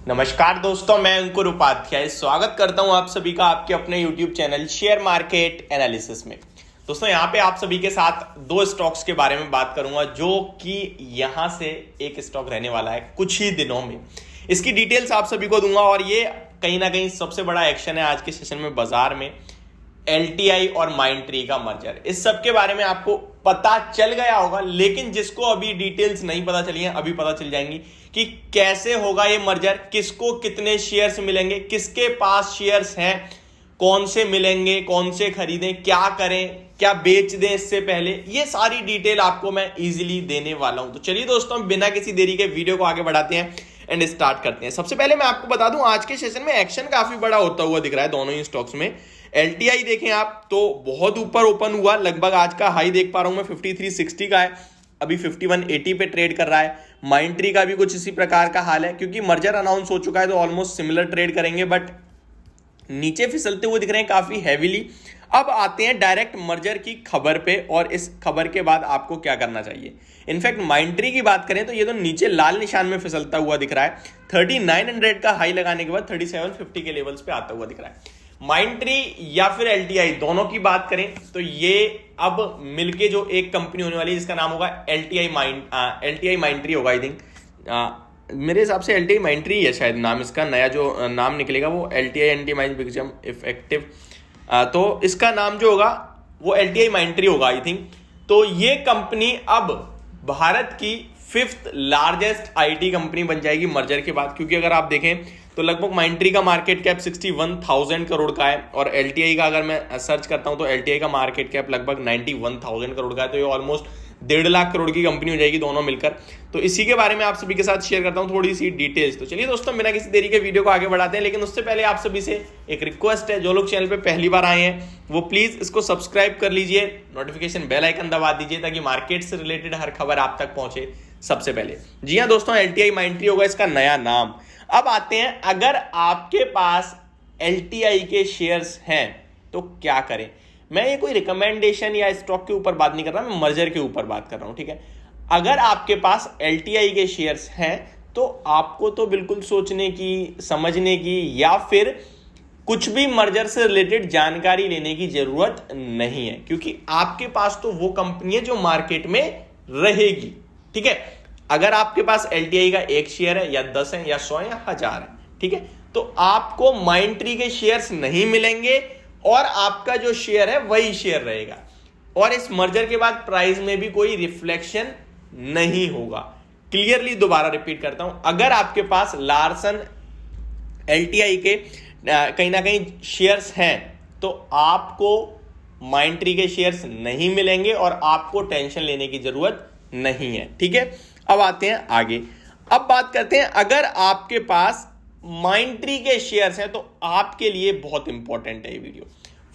नमस्कार दोस्तों, मैं अंकुर उपाध्याय स्वागत करता हूं आप सभी का आपके अपने YouTube channel share market analysis में। दोस्तों यहां पे आप सभी के साथ दो स्टॉक्स के बारे में बात करूंगा जो कि यहां से एक स्टॉक रहने वाला है कुछ ही दिनों में। इसकी डिटेल्स आप सभी को दूंगा और ये कहीं ना कहीं सबसे बड़ा एक्शन है आज के सेशन में बाजार में, LTI और माइंडट्री का मर्जर। इस सब के बारे में आपको पता चल गया होगा, लेकिन जिसको अभी डिटेल्स नहीं पता चली हैं अभी पता चल जाएंगी कि कैसे होगा ये मर्जर, किसको कितने शेयर्स मिलेंगे, किसके पास शेयर्स हैं, कौन से मिलेंगे, कौन से खरीदें, क्या करें, क्या बेच दें इससे पहले, ये सारी डिटेल आपको मैं इजीली देने वाला हूं। तो चलिए दोस्तों, बिना किसी देरी के वीडियो को आगे बढ़ाते हैं एंड स्टार्ट करते हैं। सबसे पहले मैं आपको बता दूं, आज के सेशन में एक्शन काफी बड़ा होता हुआ दिख रहा है दोनों ही स्टॉक्स में। LTI देखें आप तो बहुत ऊपर ओपन हुआ, लगभग आज का हाई देख पा रहा हूं मैं 5360 का है, अभी 5180 पे ट्रेड कर रहा है। माइंडट्री का भी कुछ इसी प्रकार का हाल है, क्योंकि मर्जर अनाउंस हो चुका है तो ऑलमोस्ट सिमिलर ट्रेड करेंगे, बट नीचे फिसलते हुए दिख रहे हैं काफी हैवीली। अब आते हैं डायरेक्ट मर्जर की खबर पे, और इस खबर के बाद आपको क्या करना चाहिए। इनफैक्ट माइंडट्री की बात करें तो ये तो नीचे लाल निशान में फिसलता हुआ दिख रहा है, 3900 का हाई लगाने के बाद 3750 के लेवल्स पे आता हुआ दिख रहा है। माइंडट्री या फिर LTI दोनों की बात करें तो ये अब मिलके जो एक कंपनी होने वाली है जिसका नाम होगा LTI माइंडट्री होगा। आई थिंक मेरे हिसाब से LTI माइंडट्री है शायद नाम इसका, नया जो नाम निकलेगा वो LTI एंटी-माइंड इफेक्टिव, तो इसका नाम जो होगा वो LTI माइंडट्री होगा आई थिंक। तो ये कंपनी अब भारत की 5th लार्जेस्ट IT कंपनी बन जाएगी मर्जर के बाद, क्योंकि अगर आप देखें तो लगभग माइंडट्री का मार्केट कैप 61,000 करोड़ का है और LTI का अगर मैं सर्च करता हूं तो LTI का मार्केट कैप लगभग 91,000 करोड़ का है। तो ये ऑलमोस्ट 1.5 लाख करोड़ की कंपनी हो जाएगी दोनों मिलकर। तो इसी के बारे में आप सभी के साथ शेयर करता हूं थोड़ी सी डिटेल्स। तो चलिए दोस्तों, बिना किसी देरी के वीडियो को आगे बढ़ाते हैं, लेकिन उससे पहले आप सभी से एक रिक्वेस्ट है, जो लोग चैनल पे पहली बार आए हैं वो प्लीज इसको सब्सक्राइब कर लीजिए, नोटिफिकेशन बेल आइकन दबा दीजिए ताकि मार्केट से रिलेटेड हर खबर आप तक पहुंचे सबसे पहले। जी हाँ दोस्तों, LTI माइंडट्री होगा इसका नया नाम। अब आते हैं, अगर आपके पास LTI के शेयर्स हैं तो क्या करें। मैं ये कोई रिकमेंडेशन या स्टॉक के ऊपर बात नहीं कर रहा, मैं मर्जर के ऊपर बात कर रहा हूं, ठीक है। अगर आपके पास LTI के शेयर्स हैं तो आपको तो बिल्कुल सोचने की, समझने की या फिर कुछ भी मर्जर से रिलेटेड जानकारी लेने की जरूरत नहीं है, क्योंकि आपके पास तो वो कंपनी है जो मार्केट में रहेगी, ठीक है। अगर आपके पास LTI का एक शेयर है या 10 है या 100 या 1000 है, ठीक है, तो आपको माइंडट्री के शेयर्स नहीं मिलेंगे और आपका जो शेयर है वही शेयर रहेगा, और इस मर्जर के बाद प्राइस में भी कोई रिफ्लेक्शन नहीं होगा। क्लियरली दोबारा रिपीट करता हूं, अगर आपके पास लार्सन LTI के कहीं ना कहीं शेयर्स हैं तो आपको माइंडट्री के शेयर्स नहीं मिलेंगे और आपको टेंशन लेने की जरूरत नहीं है, ठीक है। अब आते हैं आगे, अब बात करते हैं, अगर आपके पास माइंडट्री के शेयर्स हैं तो आपके लिए बहुत इंपॉर्टेंट है ये वीडियो।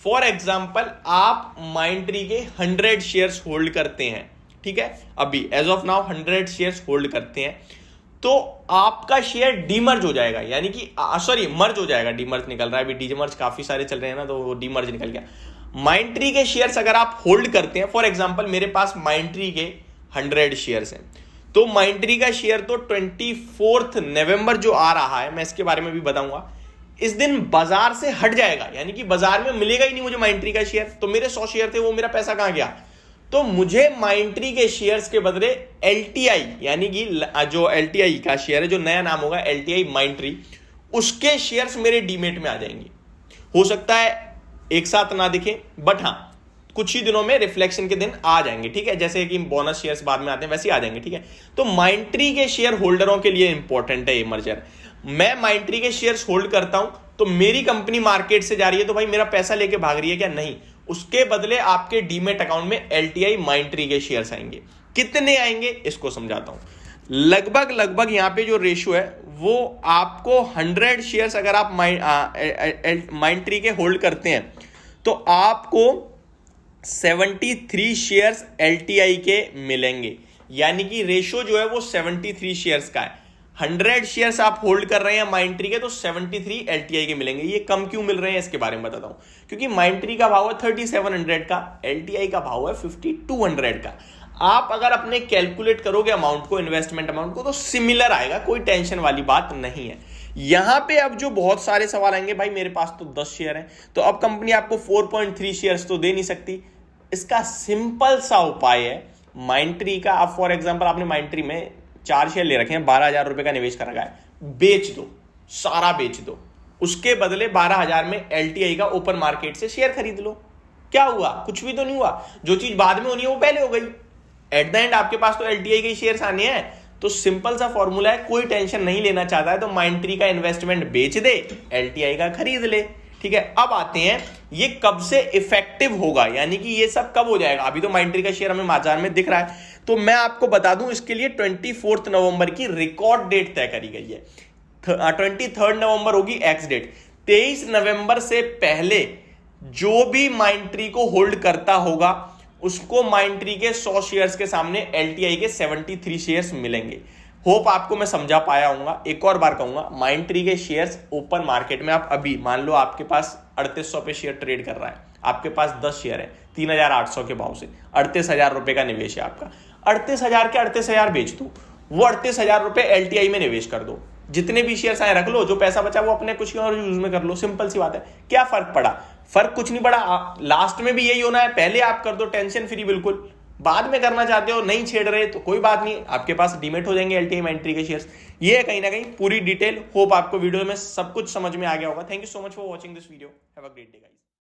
फॉर एग्जांपल, आप माइंडट्री के 100 शेयर्स होल्ड करते हैं, ठीक है, अभी as of now 100 shares hold करते हैं, तो आपका शेयर डीमर्ज हो जाएगा, यानी कि सॉरी मर्ज हो जाएगा, डीमर्ज निकल रहा है, अभी डीमर्ज काफी सारे चल रहे हैं ना, तो वो डीमर्ज निकल गया। माइंडट्री के शेयर्स अगर आप होल्ड करते हैं, फॉर एग्जांपल मेरे पास माइंडट्री के 100 शेयर्स हैं, तो माइंडट्री का शेयर तो 24 नवंबर जो आ रहा है, मैं इसके बारे में भी बताऊंगा, इस दिन बाजार से हट जाएगा, यानी कि बाजार में मिलेगा ही नहीं मुझे माइंडट्री का शेयर। तो मेरे 100 शेयर थे, वो मेरा पैसा कहां गया, तो मुझे माइंडट्री के शेयर्स के बदले LTI, यानी कि जो LTI का शेयर है, जो नया नाम होगा LTI माइंडट्री, उसके शेयर्स मेरे डीमेट में आ जाएंगे। हो सकता है एक साथ ना दिखे, बट हाँ कुछ ही दिनों में रिफ्लेक्शन के दिन आ जाएंगे, ठीक है, जैसे कि बोनस शेयर्स बाद में आते हैं वैसे ही आ जाएंगे, ठीक है। तो माइंडट्री के शेयर होल्डरों के लिए इंपॉर्टेंट है ये मर्जर। मैं माइंडट्री के शेयर्स होल्ड करता हूं तो मेरी कंपनी मार्केट से जा रही है, तो भाई मेरा पैसा लेके भाग रही है क्या, नहीं, उसके बदले आपके डीमेट अकाउंट में LTI माइंडट्री के शेयर्स आएंगे। कितने आएंगे इसको समझाता हूं। लगभग यहां पे जो रेशियो है वो आपको 100 शेयर्स अगर आप माइंडट्री के होल्ड करते हैं तो आपको 73 शेयर्स LTI के मिलेंगे, यानी कि रेशियो जो है वो 73 शेयर्स का है। 100 शेयर्स आप होल्ड कर रहे हैं माइंडट्री के तो 73 LTI के मिलेंगे। ये कम क्यों मिल रहे हैं इसके बारे में बताता हूं, क्योंकि माइंडट्री का भाव है 3700 का, LTI का भाव है 5200 का। आप अगर अपने कैलकुलेट करोगे अमाउंट को, इन्वेस्टमेंट अमाउंट को, तो सिमिलर आएगा, कोई टेंशन वाली बात नहीं है। यहां पे अब जो बहुत सारे सवाल आएंगे, भाई मेरे पास तो 10 शेयर हैं, तो अब कंपनी आपको 4.3 शेयर्स तो दे नहीं सकती। इसका सिंपल सा उपाय है माइंडट्री का। आप फॉर एग्जांपल आपने माइंडट्री में 4 शेयर ले रखे हैं, 12,000 रुपए का निवेश कर रखा है, बेच दो, सारा बेच दो, उसके बदले 12,000 में LTI का ओपन मार्केट से शेयर खरीद लो। क्या हुआ? कुछ भी तो नहीं हुआ। जो चीज बाद में होनी है वो पहले हो गई। एट द एंड आपके पास तो LTI के शेयर्स आने हैं। तो सिंपल सा फॉर्मूला है, कोई टेंशन नहीं लेना चाहता है तो माइंडट्री का इन्वेस्टमेंट बेच दे, LTI का खरीद ले। ठीक है, अब आते हैं ये कब से इफेक्टिव होगा, यानी कि ये सब कब हो जाएगा। अभी तो माइंडट्री का शेयर हमें बाजार में दिख रहा है, तो मैं आपको बता दूं इसके लिए 24 नवंबर की रिकॉर्ड डेट तय करी गई है। 23 नवंबर होगी एक्स डेट। 23 नवंबर से पहले जो भी माइंडट्री को होल्ड करता होगा उसको माइंडट्री के 100 शेयर्स के सामने LTI के 73 शेयर्स मिलेंगे। होप आपको मैं समझा पाया हूंगा। एक और बार कहूंगा, माइंडट्री के शेयर्स ओपन मार्केट में आप अभी मान लो आपके पास 3800 पे शेयर ट्रेड कर रहा है, आपके पास 10 शेयर है 3,800 के भाव से, 38,000 रुपए का निवेश है आपका। 38,000 के 38,000 बेच दो, वो 38,000 रुपए LTI में निवेश कर दो, जितने भी शेयर्स आए रख लो, जो पैसा बचा वो अपने कुछ और यूज में कर लो। सिंपल सी बात है। क्या फर्क पड़ा? फर्क कुछ नहीं पड़ा। लास्ट में भी यही होना है। पहले आप कर दो टेंशन फ्री बिल्कुल, बाद में करना चाहते हो नहीं छेड़ रहे तो कोई बात नहीं, आपके पास डीमेट हो जाएंगे LTI माइंडट्री के शेयर्स। ये है कहीं ना कहीं पूरी डिटेल। होप आपको वीडियो में सब कुछ समझ में आ गया होगा। Thank you so much for watching this video. Have a great day guys.